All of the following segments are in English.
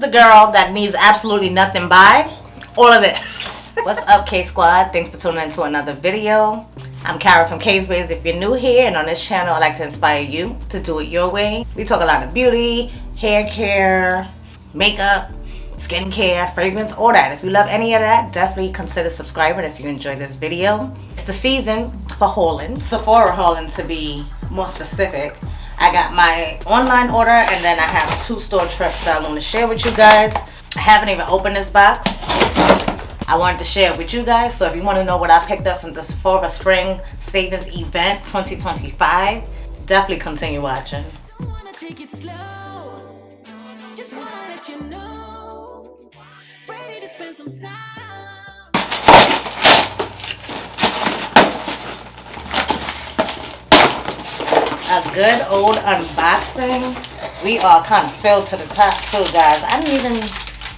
the girl that needs absolutely nothing by all of this. What's up, KSquad? Thanks for tuning in to another video. I'm Kara from KSquad. If you're new here, and on this channel, I like to inspire you to do it your way. We talk a lot of beauty, hair care, makeup, skincare, fragrance, all that. If you love any of that, definitely consider subscribing if you enjoy this video. It's the season for hauling, Sephora hauling to be more specific. I got my online order, and then I have 2 store trips that I want to share with you guys. I haven't even opened this box. I wanted to share it with you guys, so if you want to know what I picked up from the Sephora Spring Savings Event 2025, definitely continue watching. A good old unboxing. We are kind of filled to the top too, guys. I didn't even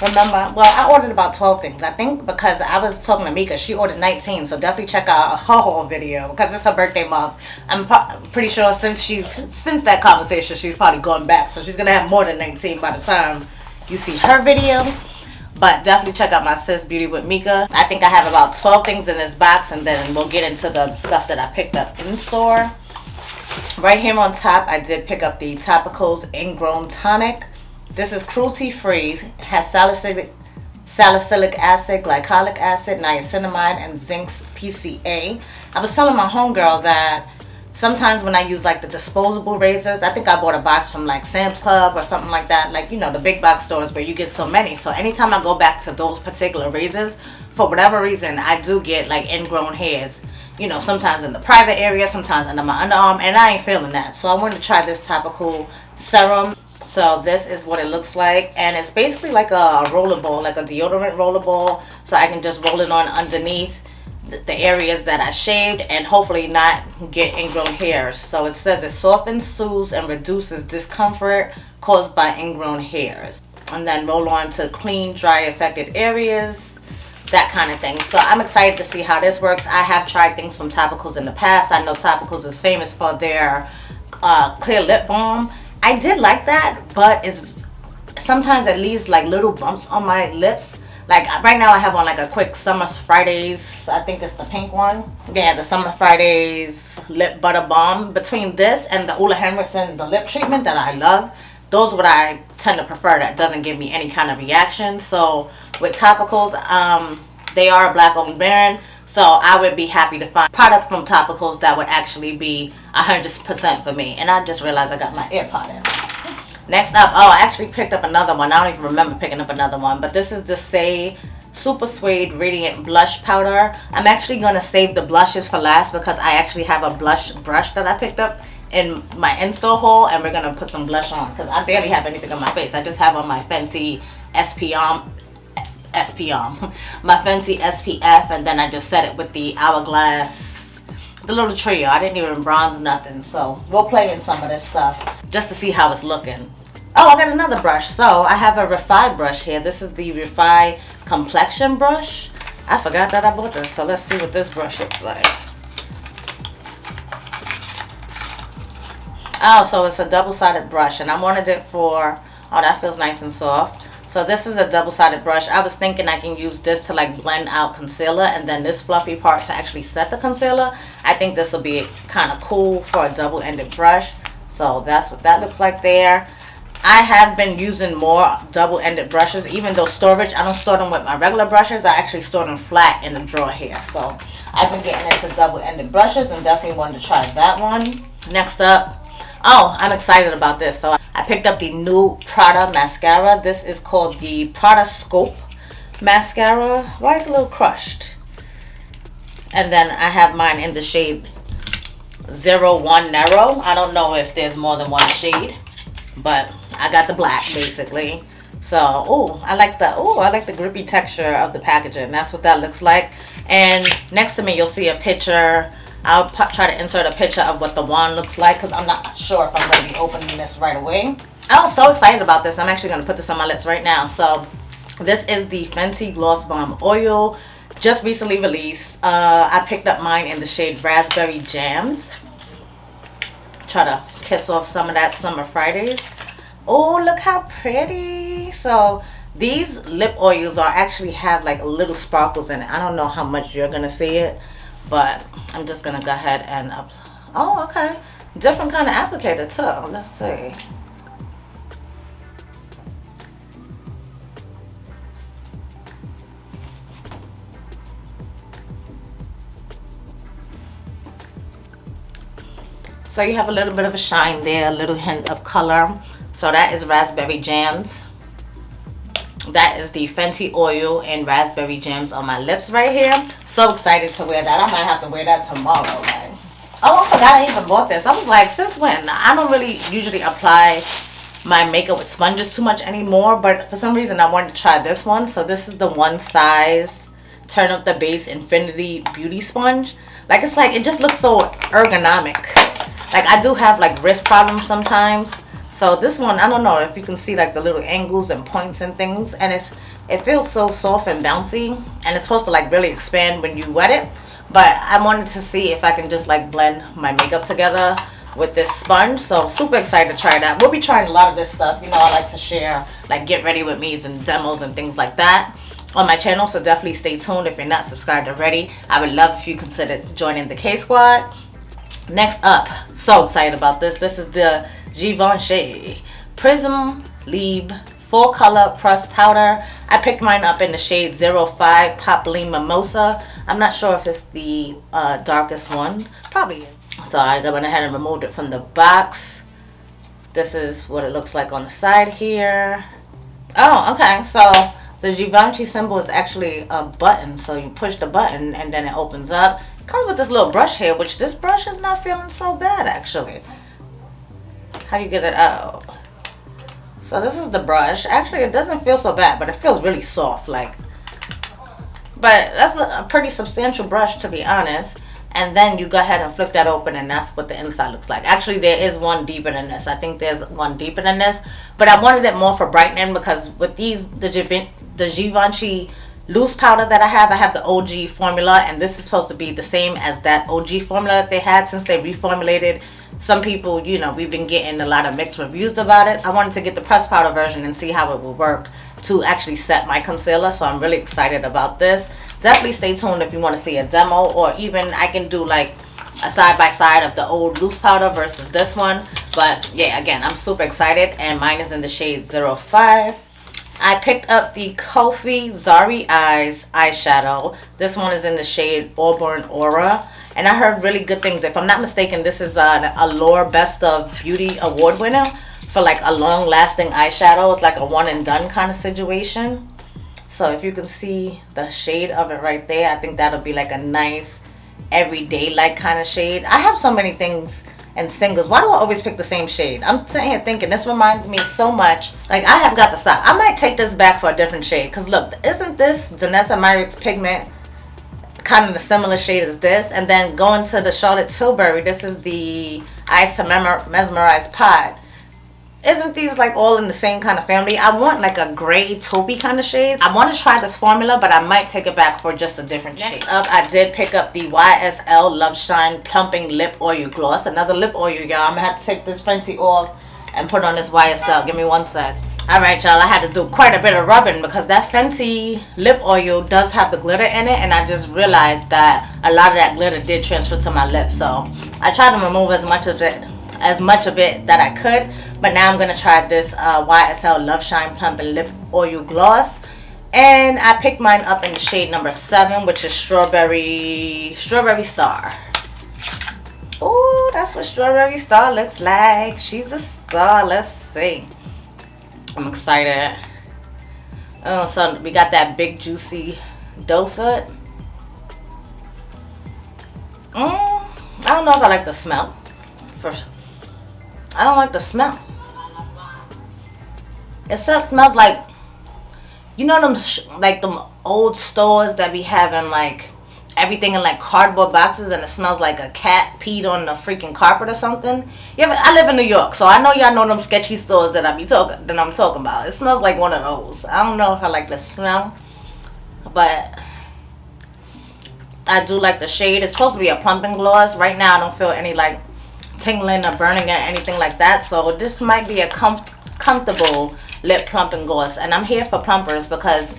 remember. Well, I ordered about 12 things, I think, because I was talking to Mika. She ordered 19, so definitely check out her haul video because it's her birthday month. I'm pretty sure since that conversation, she's probably going back, so she's gonna have more than 19 by the time you see her video. But definitely check out my sis Beauty with Mika. I think I have about 12 things in this box, and then we'll get into the stuff that I picked up in store. Right here on top, I did pick up the Topicals Ingrown Tonic. This is cruelty-free, has salicylic acid, glycolic acid, niacinamide, and zinc PCA. I was telling my homegirl that sometimes when I use like the disposable razors, I think I bought a box from like Sam's Club or something like that, like, you know, the big box stores where you get so many. So anytime I go back to those particular razors, for whatever reason, I do get like ingrown hairs. You know, sometimes in the private area, sometimes under my underarm, and I ain't feeling that. So I wanted to try this topical serum. So this is what it looks like, and it's basically like a roller ball, like a deodorant roller ball. So I can just roll it on underneath the areas that I shaved and hopefully not get ingrown hairs. So it says it softens, soothes, and reduces discomfort caused by ingrown hairs. And then roll on to clean, dry, affected areas. That kind of thing. So I'm excited to see how this works. I have tried things from Topicals in the past. I know Topicals is famous for their clear lip balm. I did like that, but it's sometimes it leaves like little bumps on my lips. Like right now I have on like a quick Summer Fridays, I think it's the pink one. Yeah, the Summer Fridays lip butter balm. Between this and the Ole Henriksen, the lip treatment that I love, those what I tend to prefer that doesn't give me any kind of reaction. So with Topicals, they are a black owned brand, so I would be happy to find product from Topicals that would actually be 100% for me. And I just realized I got my AirPod in. Next up, oh, I actually picked up another one. I don't even remember picking up another one, but this is the Saie Super Suede Radiant Blush Powder. I'm actually going to save the blushes for last because I actually have a blush brush that I picked up in my in-store haul, and we're going to put some blush on because I barely have anything on my face. I just have on my Fenty my Fenty SPF, and then I just set it with the Hourglass, the little trio. I didn't even bronze nothing, so we'll play in some of this stuff just to see how it's looking. Oh, I got another brush. So I have a Refy brush here. This is the Refy Complexion brush. I forgot that I bought this, so let's see what this brush looks like. Oh, so it's a double-sided brush, and I wanted it for, oh, that feels nice and soft. So this is a double-sided brush. I was thinking I can use this to like blend out concealer, and then this fluffy part to actually set the concealer. I think this will be kind of cool for a double-ended brush. So that's what that looks like there. I have been using more double-ended brushes, even though storage, I don't store them with my regular brushes. I actually store them flat in the drawer here. So I've been getting into double-ended brushes and definitely wanted to try that one. Next up, oh, I'm excited about this. So I picked up the new Prada mascara. This is called the Pradascope mascara. Why is it a little crushed? And then I have mine in the shade 01 Narrow. I don't know if there's more than one shade, but I got the black basically. So, I like the grippy texture of the packaging. That's what that looks like. And next to me, you'll see a picture. I'll try to insert a picture of what the wand looks like because I'm not sure if I'm going to be opening this right away. I was so excited about this. I'm actually going to put this on my lips right now. So this is the Fenty Gloss Bomb Oil, just recently released. I picked up mine in the shade Raspberry Jams. Try to kiss off some of that Summer Fridays. Oh, look how pretty. So These lip oils are actually have like little sparkles in it. I don't know how much you're gonna see it, but I'm just gonna go ahead and oh, okay, different kind of applicator too. Let's see. So you have a little bit of a shine there, a little hint of color. So that is Raspberry Jams. That is the Fenty oil and Raspberry Jams on my lips right here. So excited to wear that. I might have to wear that tomorrow. Like, oh, I forgot I even bought this. I was like, since when? I don't really usually apply my makeup with sponges too much anymore, but for some reason I wanted to try this one. So this is the One Size Turn Up the Base Infinity Beauty Sponge. Like, it's like, it just looks so ergonomic. Like, I do have like wrist problems sometimes, so this one, I don't know if you can see like the little angles and points and things, and it feels so soft and bouncy, and it's supposed to like really expand when you wet it. But I wanted to see if I can just like blend my makeup together with this sponge, so super excited to try that. We'll be trying a lot of this stuff. You know, I like to share like get ready with me's and demos and things like that on my channel, so definitely stay tuned. If you're not subscribed already, I would love if you consider joining the KSquad. Next up, so excited about this. This is the Givenchy Prisme Libre 4-color pressed powder. I picked mine up in the shade 05 Poplin Mimosa. I'm not sure if it's the darkest one. Probably is. So I went ahead and removed it from the box. This is what it looks like on the side here. Oh, okay. So the Givenchy symbol is actually a button. So you push the button and then it opens up. Comes with this little brush here, which this brush is not feeling so bad actually. How do you get it out? So this is the brush. Actually, it doesn't feel so bad, but it feels really soft, like. But that's a pretty substantial brush, to be honest. And then you go ahead and flip that open, and that's what the inside looks like. Actually, there is one deeper than this. I think there's one deeper than this, but I wanted it more for brightening because with these, the Givenchy loose powder that I have the OG formula, and this is supposed to be the same as that OG formula that they had since they reformulated. Some people, you know, we've been getting a lot of mixed reviews about it. I wanted to get the pressed powder version and see how it will work to actually set my concealer, so I'm really excited about this. Definitely stay tuned if you want to see a demo, or even I can do like a side-by-side of the old loose powder versus this one. But yeah, again, I'm super excited, and mine is in the shade 05. I picked up the Kulfi Zari Eyes eyeshadow. This one is in the shade Auburn Aura, and I heard really good things. If I'm not mistaken, this is an Allure Best of Beauty award winner for like a long-lasting eyeshadow. It's like a one-and-done kind of situation. So if you can see the shade of it right there, I think that'll be like a nice everyday like kind of shade. I have so many things and singles. Why do I always pick the same shade? I'm sitting here thinking this reminds me so much. Like, I have got to stop. I might take this back for a different shade, because look, isn't this Danessa Myricks pigment kind of the similar shade as this? And then going to the Charlotte Tilbury, this is the Eyes to Mesmerize Pod. Isn't these like all in the same kind of family? I want like a gray taupey kind of shade. I want to try this formula, but I might take it back for just a different shade. Next up, I did pick up the YSL Loveshine Plumping Lip Oil Gloss. Another lip oil, y'all. I'm going to have to take this Fenty off and put on this YSL. Give me one sec. Alright, y'all. I had to do quite a bit of rubbing because that Fenty lip oil does have the glitter in it, and I just realized that a lot of that glitter did transfer to my lips. So I tried to remove as much of it that I could, but now I'm gonna try this YSL Loveshine Plumping Lip Oil Gloss, and I picked mine up in the shade number 7, which is Strawberry Star. Oh, that's what Strawberry Star looks like. She's a star. Let's see. I'm excited. Oh, so we got that big juicy doe foot. I don't know if I like the smell. I don't like the smell. It just smells like, you know, them old stores that be having like everything in like cardboard boxes, and it smells like a cat peed on the freaking carpet or something. Yeah, I live in New York, so I know y'all know them sketchy stores that I'm talking about. It smells like one of those. I don't know if I like the smell, but I do like the shade. It's supposed to be a plumping gloss. Right now I don't feel any like tingling or burning or anything like that, so this might be a comfortable lip plumping gloss. And I'm here for plumpers because,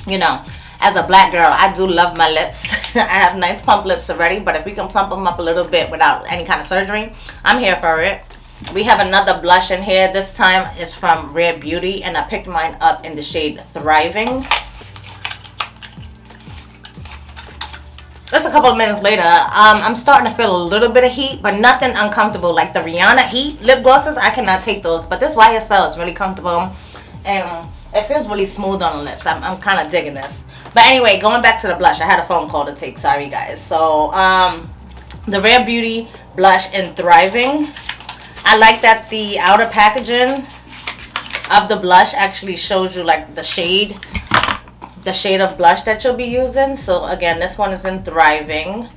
you know, as a black girl, I do love my lips. I have nice plump lips already, but if we can plump them up a little bit without any kind of surgery, I'm here for it. We have another blush in here. This time it's from Rare Beauty, and I picked mine up in the shade Thriving. Just a couple of minutes later, I'm starting to feel a little bit of heat, but nothing uncomfortable. Like the Rihanna heat lip glosses, I cannot take those. But this YSL is really comfortable, and it feels really smooth on the lips. I'm kind of digging this. But anyway, going back to the blush, I had a phone call to take. Sorry, guys. So, the Rare Beauty blush in Thriving. I like that the outer packaging of the blush actually shows you like the shade of blush that you'll be using. So again, this one is in Thriving,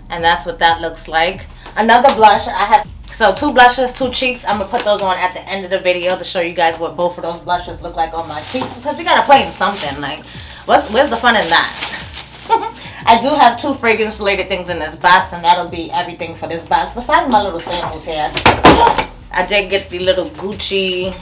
and that's what that looks like. Another blush I have, so 2 blushes, 2 cheeks. I'm gonna put those on at the end of the video to show you guys what both of those blushes look like on my cheeks, because we gotta play in something. Like, where's the fun in that? I do have 2 fragrance related things in this box, and that'll be everything for this box besides my little samples here. I did get the little Gucci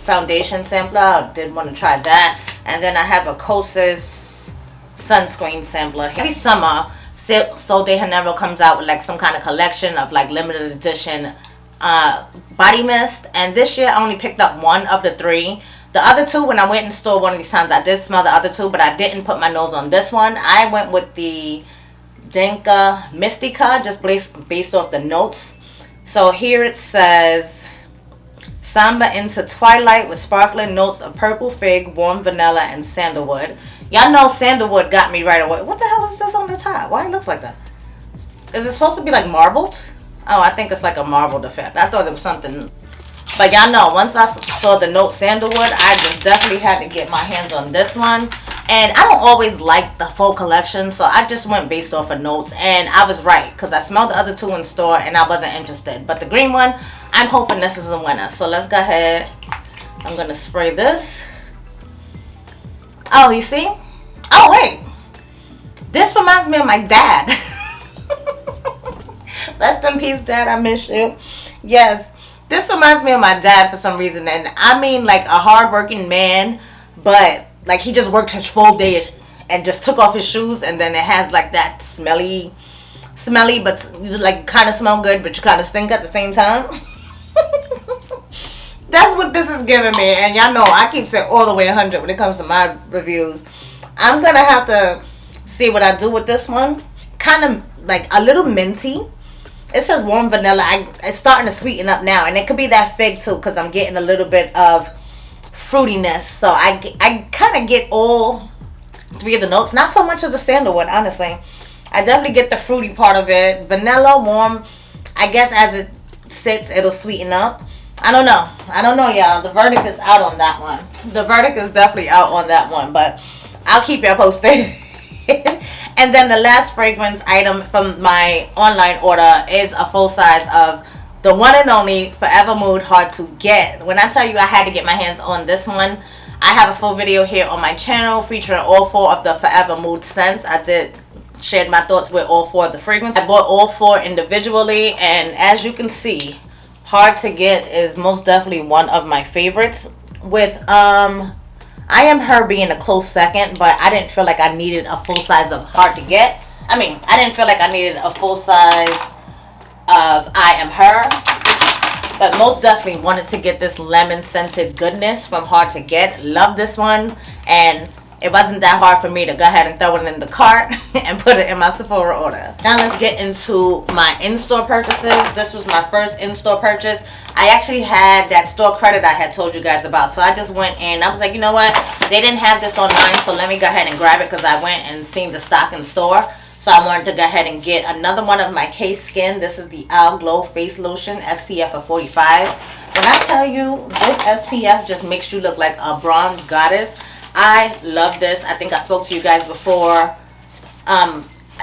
foundation sampler. I did want to try that. And then I have a Kosas sunscreen sampler. Every summer, Sol de Janeiro comes out with like some kind of collection of like limited edition body mist. And this year I only picked up 1 of the 3. The other 2, when I went in store one of these times, I did smell the other 2, but I didn't put my nose on this one. I went with the Denka Mystica, just based off the notes. So here it says, Samba into Twilight with sparkling notes of purple fig, warm vanilla, and sandalwood. Y'all know sandalwood got me right away. What the hell is this on the top? Why it looks like that? Is it supposed to be like marbled? Oh, I think it's like a marbled effect. I thought it was something. But y'all know, once I saw the note sandalwood, I just definitely had to get my hands on this one. And I don't always like the full collection, so I just went based off of notes. And I was right, because I smelled the other 2 in store and I wasn't interested. But the green one, I'm hoping this is a winner. So let's go ahead. I'm going to spray this. Oh, you see? Oh, wait. This reminds me of my dad. Rest in peace, Dad. I miss you. Yes. This reminds me of my dad for some reason. And I mean like a hardworking man, but like he just worked his full day and just took off his shoes, and then it has like that smelly, but like kind of smell good, but you kind of stink at the same time. That's what this is giving me. And y'all know I keep saying all the way 100 when it comes to my reviews. I'm going to have to see what I do with this one. Kind of like a little minty. It says warm vanilla. It's starting to sweeten up now. And it could be that fig too, because I'm getting a little bit of fruitiness. So I kind of get all 3 of the notes. Not so much of the sandalwood, honestly. I definitely get the fruity part of it. Vanilla, warm. I guess as it sits, it'll sweeten up. I don't know, y'all. The verdict is out on that one. The verdict is definitely out on that one. But I'll keep y'all posted. And then the last fragrance item from my online order is a full size of the one and only Forever Mood Hard to Get. When I tell you I had to get my hands on this one, I have a full video here on my channel featuring all 4 of the Forever Mood scents. I did share my thoughts with all 4 of the fragrances. I bought all 4 individually, and as you can see, Hard to Get is most definitely one of my favorites, with I Am Her being a close second, but I didn't feel like I needed a full size of Hard to Get. I mean, I didn't feel like I needed a full size of I Am Her, but most definitely wanted to get this lemon scented goodness from Hard to Get. Love this one, and it wasn't that hard for me to go ahead and throw it in the cart and put it in my Sephora order. Now let's get into my in-store purchases. This was my first in-store purchase. I actually had that store credit I had told you guys about. So I just went in. I was like, you know what? They didn't have this online, so let me go ahead and grab it, because I went and seen the stock in store. So I wanted to go ahead and get another one of my KSquad. This is the Al Glow Face Lotion, SPF of 45. When I tell you, this SPF just makes you look like a bronze goddess. I love this. I think I spoke to you guys before.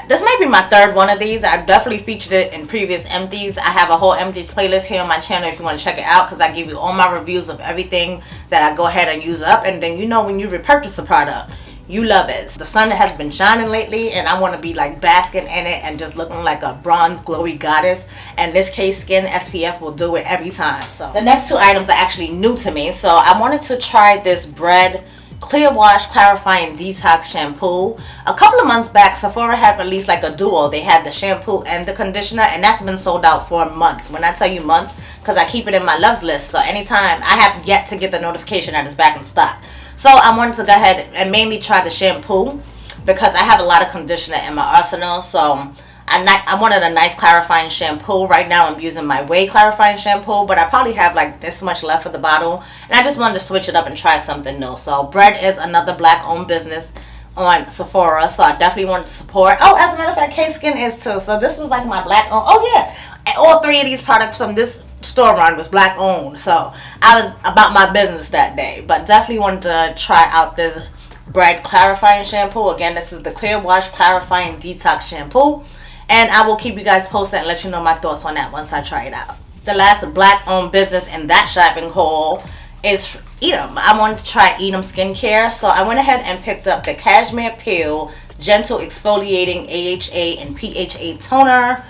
This might be my 3rd one of these. I definitely featured it in previous empties. I have a whole empties playlist here on my channel if you want to check it out, because I give you all my reviews of everything that I go ahead and use up. And then, you know, when you repurchase a product, you love it. The sun has been shining lately, and I want to be like basking in it and just looking like a bronze glowy goddess. And this K-Skin SPF will do it every time. So the next two items are actually new to me. So I wanted to try this Bread Clear Wash Clarifying Detox Shampoo. A couple of months back, Sephora had released like a duo. They had the shampoo and the conditioner, and that's been sold out for months. When I tell you months, because I keep it in my loves list. So anytime, I have yet to get the notification that it's back in stock. So I wanted to go ahead and mainly try the shampoo because I have a lot of conditioner in my arsenal. So I wanted a nice clarifying shampoo. Right now I'm using my Way clarifying shampoo, but I probably have like this much left of the bottle. And I just wanted to switch it up and try something new. So Bread is another black owned business on Sephora, so I definitely wanted to support. Oh, as a matter of fact, K-Skin is too. So this was like my black owned. Oh yeah, and all three of these products from this store run was black owned. So I was about my business that day, but definitely wanted to try out this Bread clarifying shampoo. Again, this is the Clear Wash Clarifying Detox Shampoo, and I will keep you guys posted and let you know my thoughts on that once I try it out. The last black owned business in that shopping haul is Edom. I wanted to try Edom skincare, so I went ahead and picked up the Cashmere Peel Gentle Exfoliating AHA and PHA Toner.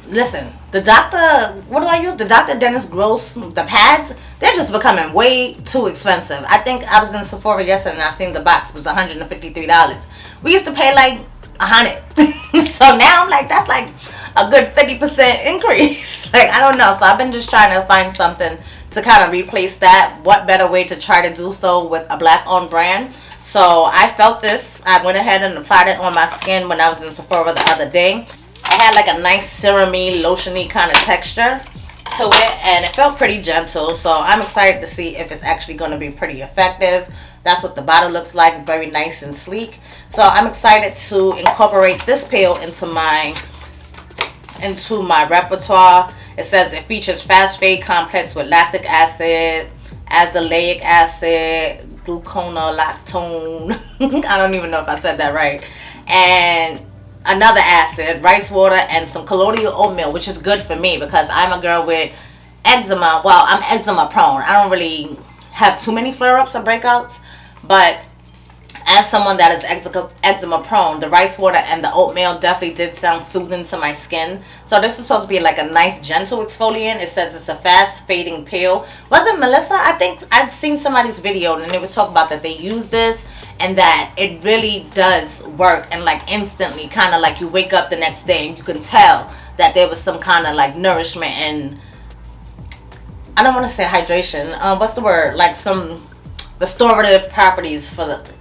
Listen, the what do I use? The Dr. Dennis Gross, the pads, they're just becoming way too expensive. I think I was in Sephora yesterday and I seen the box was $153. We used to pay like $100. So now I'm like, that's like a good 50% increase. Like, I don't know. So I've been just trying to find something to kind of replace that. What better way to try to do so with a black owned brand? So I felt this. I went ahead and applied it on my skin when I was in Sephora the other day. I had like a nice serum-y, lotion-y kind of texture to it, and it felt pretty gentle. So I'm excited to see if it's actually going to be pretty effective. That's what the bottle looks like, very nice and sleek. So I'm excited to incorporate this peel into my repertoire. It says it features fast fade complex with lactic acid, azelaic acid, gluconolactone. I don't even know if I said that right. And another acid, rice water, and some colloidal oatmeal, which is good for me because I'm a girl with eczema. Well, I'm eczema prone. I don't really have too many flare-ups or breakouts, but as someone that is eczema prone, the rice water and the oatmeal definitely did sound soothing to my skin. So this is supposed to be like a nice gentle exfoliant. It says it's a fast fading peel. Was it Melissa? I think I've seen somebody's video and it was talking about that they use this and that it really does work, and like instantly, kind of like you wake up the next day and you can tell that there was some kind of like nourishment and, I don't want to say hydration, what's the word, like some restorative properties for the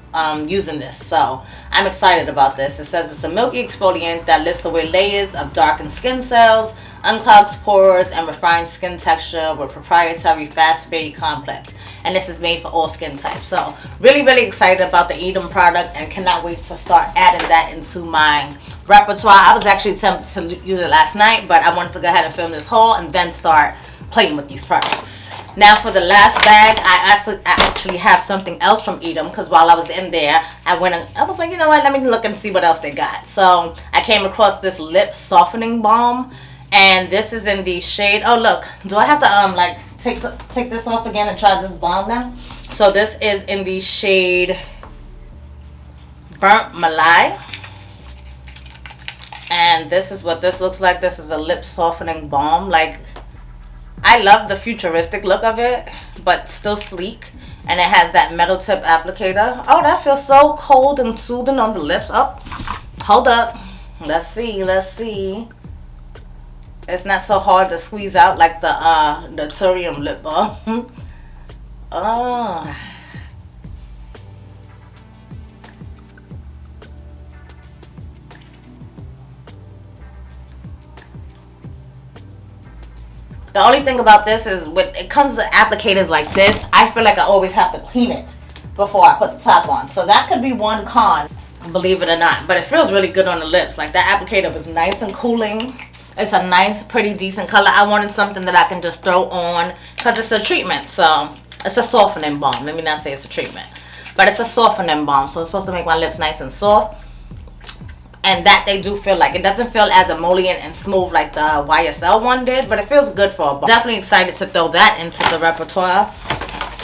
using this. So I'm excited about this. It says it's a milky exfoliant that lifts away layers of darkened skin cells, unclogs pores, and refines skin texture with proprietary fast fade complex. And this is made for all skin types. So really excited about the Edom product and cannot wait to start adding that into my repertoire. I was actually tempted to use it last night, but I wanted to go ahead and film this haul and then start playing with these products. Now for the last bag, I actually have something else from Edom, because while I was in there, I was like, you know what, let me look and see what else they got. So I came across this lip softening balm, and this is in the shade, oh look, do I have to like take this off again and try this balm now? So this is in the shade Burnt Malai, and this is what this looks like. This is a lip softening balm. Like, I love the futuristic look of it, but still sleek. And it has that metal tip applicator. Oh, that feels so cold and soothing on the lips. Oh, hold up. Let's see. It's not so hard to squeeze out like the Turium lip balm. Oh. The only thing about this is when it comes to applicators like this, I feel like I always have to clean it before I put the top on. So that could be one con, believe it or not. But it feels really good on the lips. Like, that applicator was nice and cooling. It's a nice, pretty, decent color. I wanted something that I can just throw on because it's a treatment. So it's a softening balm. Let me not say it's a treatment. But it's a softening balm. So it's supposed to make my lips nice and soft. And that they do feel like. It doesn't feel as emollient and smooth like the YSL one did, but it feels good for a balm. Definitely excited to throw that into the repertoire.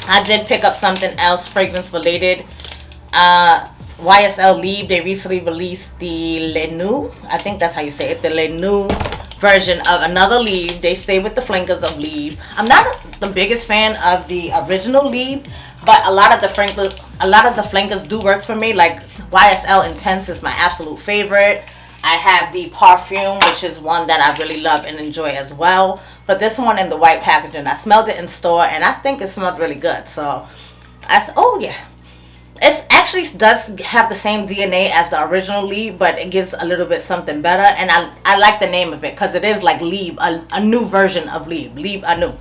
I did pick up something else fragrance related. YSL Libre, they recently released the Le New, I think that's how you say it, the Le New version of another Libre. They stay with the flankers of Libre. I'm not the biggest fan of the original Libre, but a lot of the flankers do work for me. Like YSL Intense is my absolute favorite. I have the Parfum, which is one that I really love and enjoy as well. But this one in the white packaging, I smelled it in store and I think it smelled really good. So I said, oh yeah. It actually does have the same DNA as the original Libre, but it gives a little bit something better. And I like the name of it because it is like Libre, a new version of Libre. Libre anew.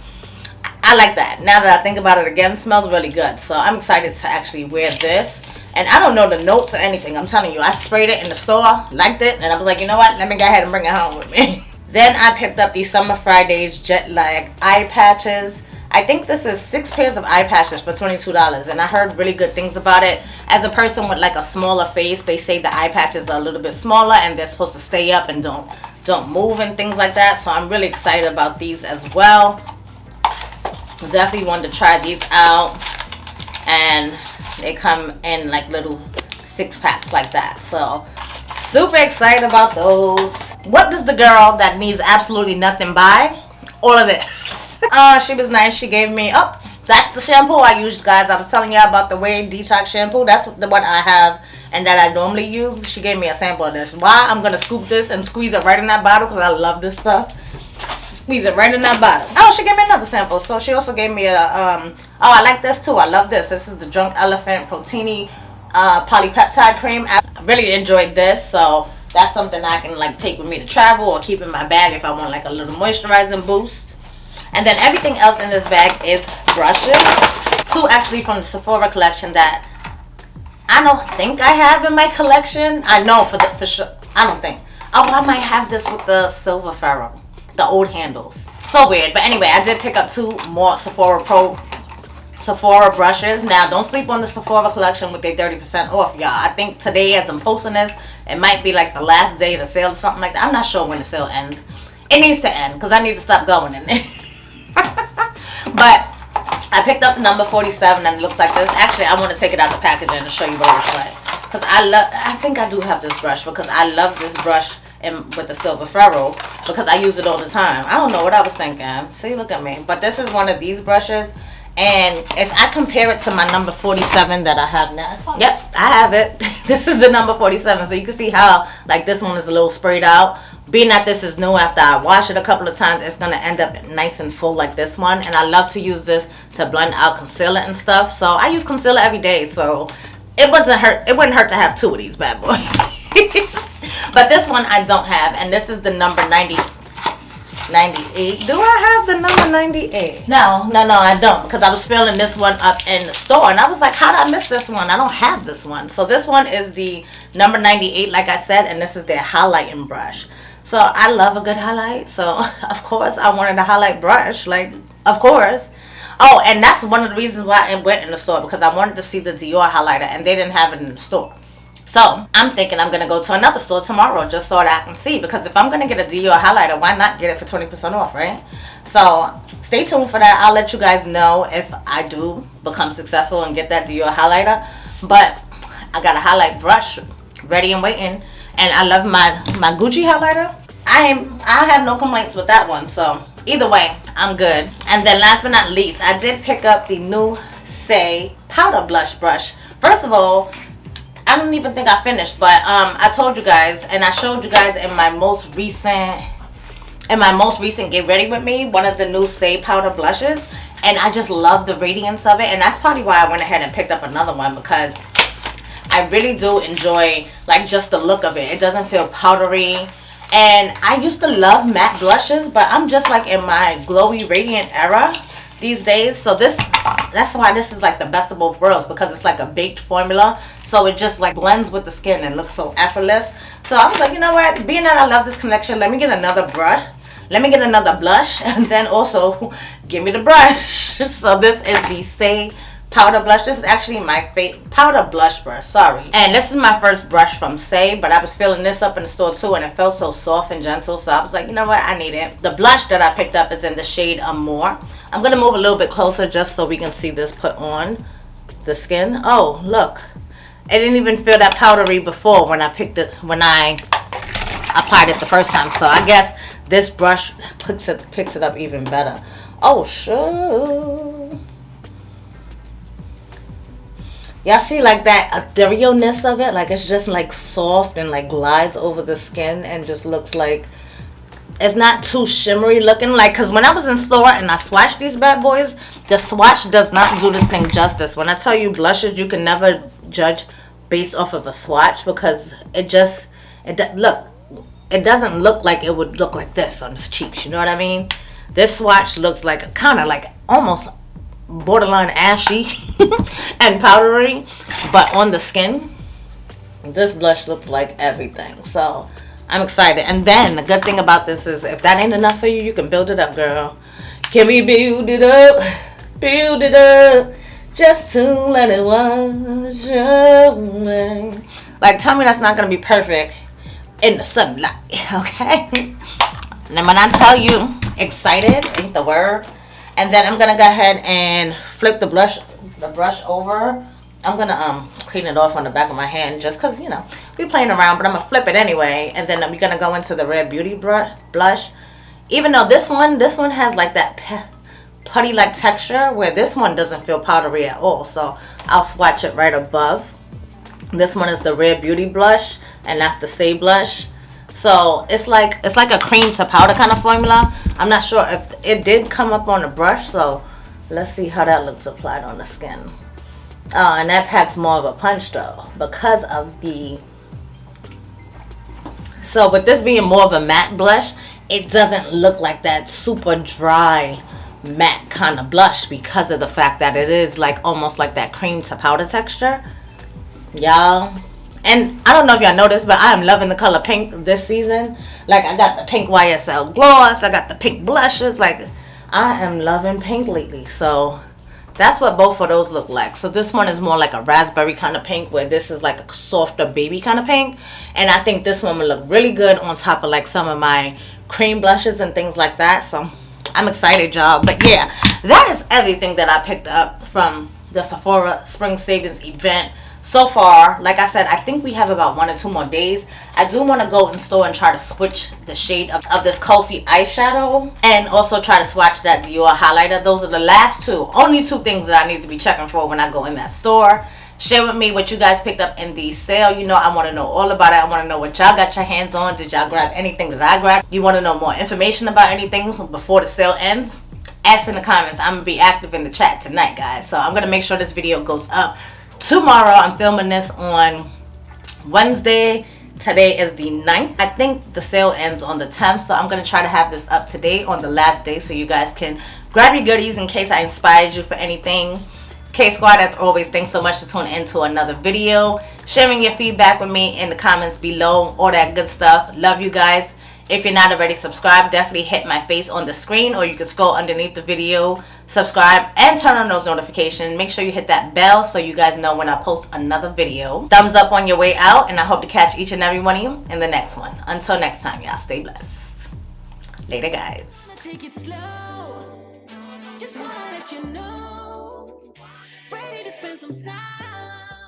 I like that. Now that I think about it again, it smells really good. So I'm excited to actually wear this. And I don't know the notes or anything. I'm telling you, I sprayed it in the store, liked it, and I was like, you know what? Let me go ahead and bring it home with me. Then I picked up these Summer Fridays Jet Lag eye patches. I think this is 6 pairs of eye patches for $22, and I heard really good things about it. As a person with like a smaller face, they say the eye patches are a little bit smaller and they're supposed to stay up and don't move and things like that. So I'm really excited about these as well. Definitely wanted to try these out, and they come in like little 6-packs like that. So super excited about those. What does the girl that needs absolutely nothing buy? All of this. She was nice. She gave me, that's the shampoo I use, guys. I was telling y'all about the Whag Detox shampoo. That's what I have and that I normally use. She gave me a sample of this. Why? I'm going to scoop this and squeeze it right in that bottle because I love this stuff. Squeeze it right in that bottle. Oh, she gave me another sample. So she also gave me a, I like this too. I love this. This is the Drunk Elephant Protini Polypeptide Cream. I really enjoyed this. So that's something I can like take with me to travel or keep in my bag if I want like a little moisturizing boost. And then everything else in this bag is brushes. 2 actually from the Sephora collection that I don't think I have in my collection. I know for sure. I don't think. Oh, I might have this with the silver ferrule, the old handles. So weird. But anyway, I did pick up 2 more Sephora brushes. Now, don't sleep on the Sephora collection with their 30% off, y'all. I think today, as I'm posting this, it might be like the last day of the sale or something like that. I'm not sure when the sale ends. It needs to end because I need to stop going in there. But I picked up the number 47 and it looks like this. Actually, I want to take it out the packaging and show you what it looks like. Because I think I do have this brush because I love this brush with the silver ferrule because I use it all the time. I don't know what I was thinking. See, look at me. But this is one of these brushes. And if I compare it to my number 47 that I have now. Yep, I have it. This is the number 47. So you can see how like this one is a little sprayed out. Being that this is new, after I wash it a couple of times, it's going to end up nice and full like this one. And I love to use this to blend out concealer and stuff. So I use concealer every day. So it wouldn't hurt to have 2 of these bad boys. But this one I don't have. And this is the number 98. Do I have the number 98? No, I don't. Because I was filling this one up in the store. And I was like, how did I miss this one? I don't have this one. So this one is the number 98, like I said. And this is their highlighting brush. So I love a good highlight. So of course I wanted a highlight brush. Like, of course. Oh, and that's one of the reasons why I went in the store. Because I wanted to see the Dior highlighter. And they didn't have it in the store. So I'm thinking I'm going to go to another store tomorrow just so that I can see. Because if I'm going to get a Dior highlighter, why not get it for 20% off, right? So stay tuned for that. I'll let you guys know if I do become successful and get that Dior highlighter. But I got a highlight brush ready and waiting. And I love my Gucci highlighter. I have no complaints with that one. So either way, I'm good. And then last but not least, I did pick up the new Saie powder blush brush. First of all, I don't even think I finished, but I told you guys and I showed you guys in my most recent Get Ready With Me, one of the new Saie powder blushes, and I just love the radiance of it. And that's probably why I went ahead and picked up another one, because I really do enjoy like just the look of it. It doesn't feel powdery. And I used to love matte blushes, but I'm just like in my glowy radiant era these days. So that's why this is like the best of both worlds, because it's like a baked formula. So it just like blends with the skin and looks so effortless. So I was like, you know what? Being that I love this collection, let me get another brush. Let me get another blush. And then also give me the brush. So this is the Saie powder blush. This is actually my powder blush brush, sorry. And this is my first brush from Saie, but I was filling this up in the store too, and it felt so soft and gentle. So I was like, you know what, I need it. The blush that I picked up is in the shade Amore. I'm gonna move a little bit closer just so we can see this put on the skin. Oh, look, It didn't even feel that powdery before when I applied it the first time. So I guess this brush picks it up even better. Oh, sure. Y'all see like that etherealness of it? Like it's just like soft and like glides over the skin and just looks like it's not too shimmery looking. Like, because when I was in store and I swatched these bad boys, the swatch does not do this thing justice. When I tell you blushes, you can never judge based off of a swatch because it doesn't look like it would look like this on its cheeks. You know what I mean? This swatch looks like kind of like almost borderline ashy and powdery, but on the skin, this blush looks like everything. So I'm excited. And then the good thing about this is if that ain't enough for you, you can build it up, girl. Can we build it up? Build it up just to let it wash away. Like, tell me that's not gonna be perfect in the sunlight, okay? And then when I tell you excited ain't the word. And then I'm gonna go ahead and flip the brush over. I'm gonna clean it off on the back of my hand just cause, you know, we're playing around, but I'm gonna flip it anyway. And then we're gonna go into the Red Beauty blush. Even though this one has like that putty like texture, where this one doesn't feel powdery at all. So I'll swatch it right above. This one is the Red Beauty blush, and that's the Saie blush. So it's like a cream to powder kind of formula. I'm not sure if it did come up on the brush, so let's see how that looks applied on the skin. And that packs more of a punch though, because of the... So with this being more of a matte blush, it doesn't look like that super dry matte kind of blush because of the fact that it is like almost like that cream to powder texture. Y'all, and I don't know if y'all noticed, but I am loving the color pink this season. Like, I got the pink YSL gloss, I got the pink blushes. Like, I am loving pink lately. So that's what both of those look like. So this one is more like a raspberry kind of pink, where this is like a softer baby kind of pink. And I think this one will look really good on top of like some of my cream blushes and things like that. So I'm excited, y'all. But yeah, that is everything that I picked up from the Sephora Spring Savings event so far. Like I said, I think we have about 1 or 2 more days. I do want to go in store and try to switch the shade of this Kulfi eyeshadow, and also try to swatch that Dior highlighter. Those are the last only two things that I need to be checking for when I go in that store. Share with me what you guys picked up in the sale. You know, I want to know all about it. I want to know what y'all got your hands on. Did y'all grab anything that I grabbed? You want to know more information about anything before the sale ends? Ask in the comments. I'm going to be active in the chat tonight, guys. So I'm going to make sure this video goes up tomorrow. I'm filming this on Wednesday. Today is the 9th. I think the sale ends on the 10th. So I'm going to try to have this up to date on the last day so you guys can grab your goodies in case I inspired you for anything. KSquad, as always, thanks so much for tuning in to another video. Sharing your feedback with me in the comments below. All that good stuff. Love you guys. If you're not already subscribed, definitely hit my face on the screen, or you can scroll underneath the video, subscribe, and turn on those notifications. Make sure you hit that bell so you guys know when I post another video. Thumbs up on your way out, and I hope to catch each and every one of you in the next one. Until next time, y'all, stay blessed. Later, guys. Take it slow. Just wanna let you know. Ready to spend some time.